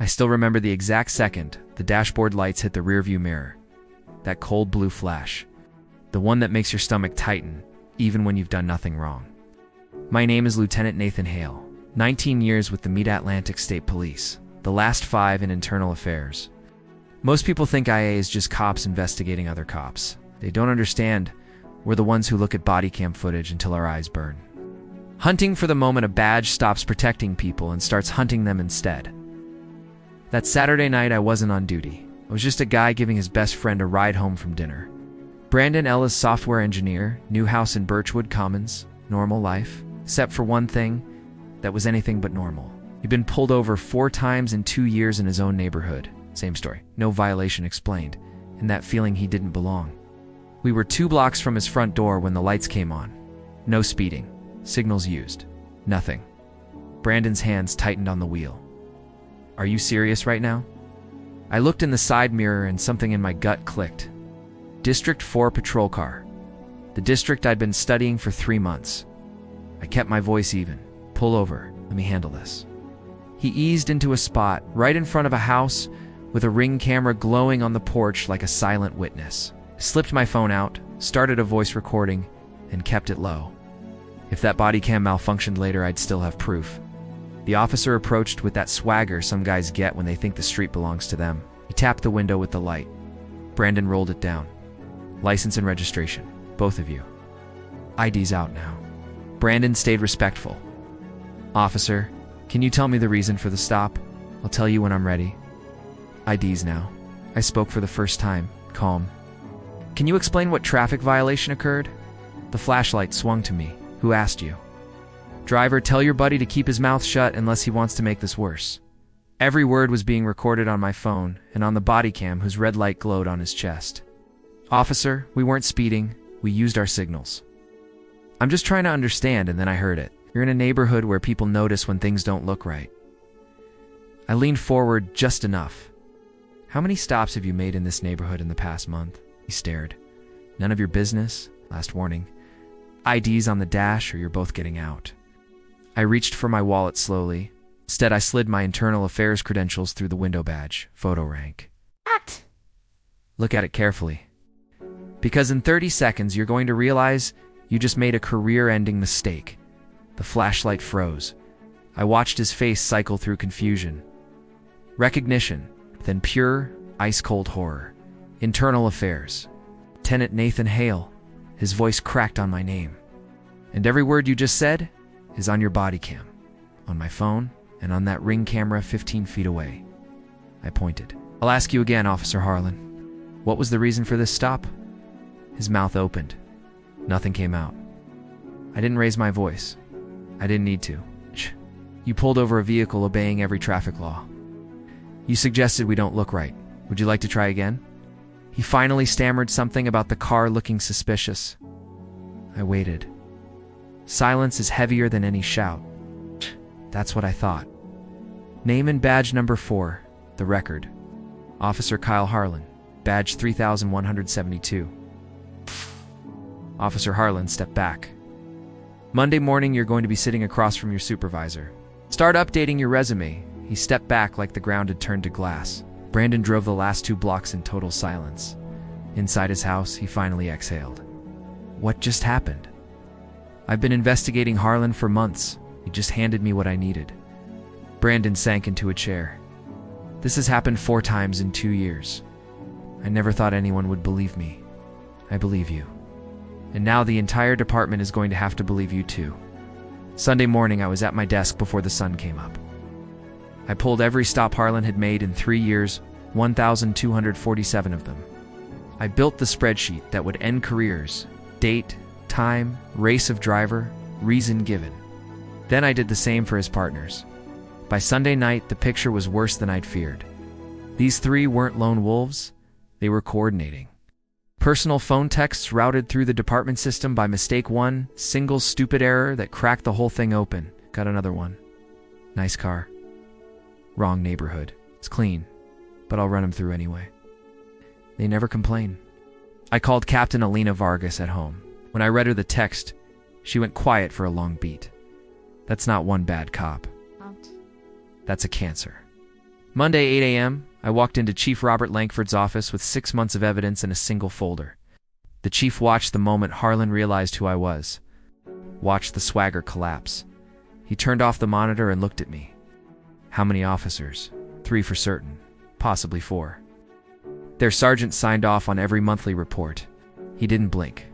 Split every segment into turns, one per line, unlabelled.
I still remember the exact second the dashboard lights hit the rearview mirror. That cold blue flash. The one that makes your stomach tighten, even when you've done nothing wrong. My name is Lieutenant Nathan Hale, 19 years with the Mid-Atlantic State Police, the last 5 in internal affairs. Most people think IA is just cops investigating other cops. They don't understand we're the ones who look at body cam footage until our eyes burn. Hunting for the moment a badge stops protecting people and starts hunting them instead. That Saturday night I wasn't on duty. I was just a guy giving his best friend a ride home from dinner. Brandon Ellis, software engineer, new house in Birchwood Commons, normal life, except for one thing that was anything but normal. He'd been pulled over 4 times in 2 years in his own neighborhood. Same story, no violation explained, and that feeling he didn't belong. We were 2 blocks from his front door when the lights came on. No speeding, signals used, nothing. Brandon's hands tightened on the wheel. Are you serious right now? I looked in the side mirror and something in my gut clicked. District 4 patrol car. The district I'd been studying for 3 months. I kept my voice even. Pull over, let me handle this. He eased into a spot right in front of a house with a Ring camera glowing on the porch like a silent witness. I slipped my phone out, started a voice recording, and kept it low. If that body cam malfunctioned later, I'd still have proof. The officer approached with that swagger some guys get when they think the street belongs to them. He tapped the window with the light. Brandon rolled it down. License and registration, both of you. ID's out now. Brandon stayed respectful. Officer, can you tell me the reason for the stop? I'll tell you when I'm ready. ID's now. I spoke for the first time, calm. Can you explain what traffic violation occurred? The flashlight swung to me. Who asked you? Driver, tell your buddy to keep his mouth shut unless he wants to make this worse. Every word was being recorded on my phone and on the body cam whose red light glowed on his chest. Officer, we weren't speeding. We used our signals. I'm just trying to understand, and then I heard it. You're in a neighborhood where people notice when things don't look right. I leaned forward just enough. How many stops have you made in this neighborhood in the past month? He stared. None of your business. Last warning. ID's on the dash or you're both getting out. I reached for my wallet slowly. Instead, I slid my internal affairs credentials through the window badge. Photo rank.
Act.
Look at it carefully. Because in 30 seconds, you're going to realize you just made a career-ending mistake. The flashlight froze. I watched his face cycle through confusion. Recognition, then pure, ice-cold horror. Internal affairs. Lieutenant Nathan Hale. His voice cracked on my name. And every word you just said is on your body cam, on my phone, and on that Ring camera 15 feet away. I pointed. I'll ask you again, Officer Harlan. What was the reason for this stop? His mouth opened. Nothing came out. I didn't raise my voice. I didn't need to. You pulled over a vehicle obeying every traffic law. You suggested we don't look right. Would you like to try again? He finally stammered something about the car looking suspicious. I waited. Silence is heavier than any shout. That's what I thought. Name and badge number 4, the record. Officer Kyle Harlan, badge 3172. Officer Harlan stepped back. Monday morning, you're going to be sitting across from your supervisor. Start updating your resume. He stepped back like the ground had turned to glass. Brandon drove the last 2 blocks in total silence. Inside his house, he finally exhaled. What just happened? I've been investigating Harlan for months. He just handed me what I needed. Brandon sank into a chair. This has happened 4 times in 2 years. I never thought anyone would believe me. I believe you. And now the entire department is going to have to believe you too. Sunday morning, I was at my desk before the sun came up. I pulled every stop Harlan had made in 3 years, 1,247 of them. I built the spreadsheet that would end careers, date, time, race of driver, reason given. Then I did the same for his partners. By Sunday night, the picture was worse than I'd feared. These 3 weren't lone wolves, they were coordinating. Personal phone texts routed through the department system by mistake, 1 single stupid error that cracked the whole thing open. Got another one. Nice car. Wrong neighborhood. It's clean, but I'll run him through anyway. They never complain. I called Captain Alina Vargas at home. When I read her the text, she went quiet for a long beat. That's not one bad cop.
Out.
That's a cancer. Monday, 8 a.m., I walked into Chief Robert Langford's office with 6 months of evidence in a single folder. The chief watched the moment Harlan realized who I was. Watched the swagger collapse. He turned off the monitor and looked at me. How many officers? 3 for certain, possibly 4. Their sergeant signed off on every monthly report. He didn't blink.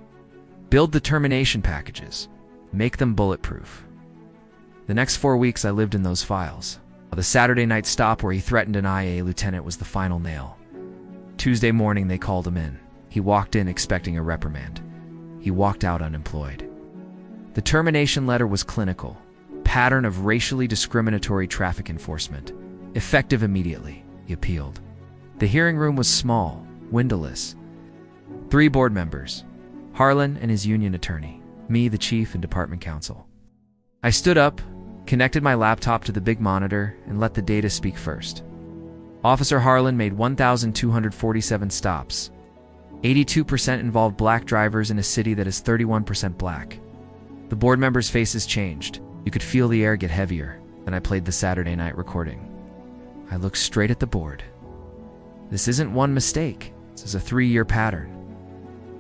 Build the termination packages. Make them bulletproof. The next 4 weeks I lived in those files. The Saturday night stop where he threatened an IA lieutenant was the final nail. Tuesday morning they called him in. He walked in expecting a reprimand. He walked out unemployed. The termination letter was clinical. Pattern of racially discriminatory traffic enforcement. Effective immediately. He appealed. The hearing room was small, windowless. 3 board members. Harlan and his union attorney. Me, the chief, and department counsel. I stood up, connected my laptop to the big monitor, and let the data speak first. Officer Harlan made 1,247 stops. 82% involved black drivers in a city that is 31% black. The board members' faces changed. You could feel the air get heavier. Then I played the Saturday night recording. I looked straight at the board. This isn't one mistake. This is a 3-year pattern.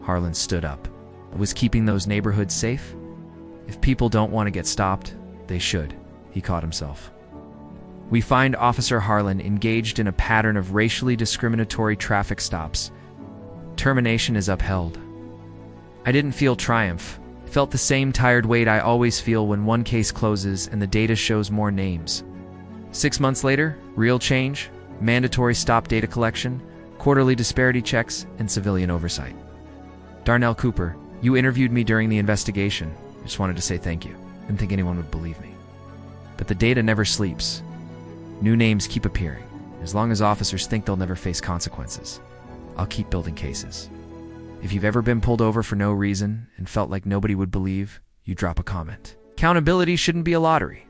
Harlan stood up. Was keeping those neighborhoods safe? If people don't want to get stopped, they should. He caught himself. We find Officer Harlan engaged in a pattern of racially discriminatory traffic stops. Termination is upheld. I didn't feel triumph. I felt the same tired weight I always feel when one case closes and the data shows more names. 6 months later, real change, mandatory stop data collection, quarterly disparity checks, and civilian oversight. Darnell Cooper, you interviewed me during the investigation. I just wanted to say thank you. Didn't think anyone would believe me. But the data never sleeps. New names keep appearing. As long as officers think they'll never face consequences, I'll keep building cases. If you've ever been pulled over for no reason and felt like nobody would believe, you drop a comment. Accountability shouldn't be a lottery.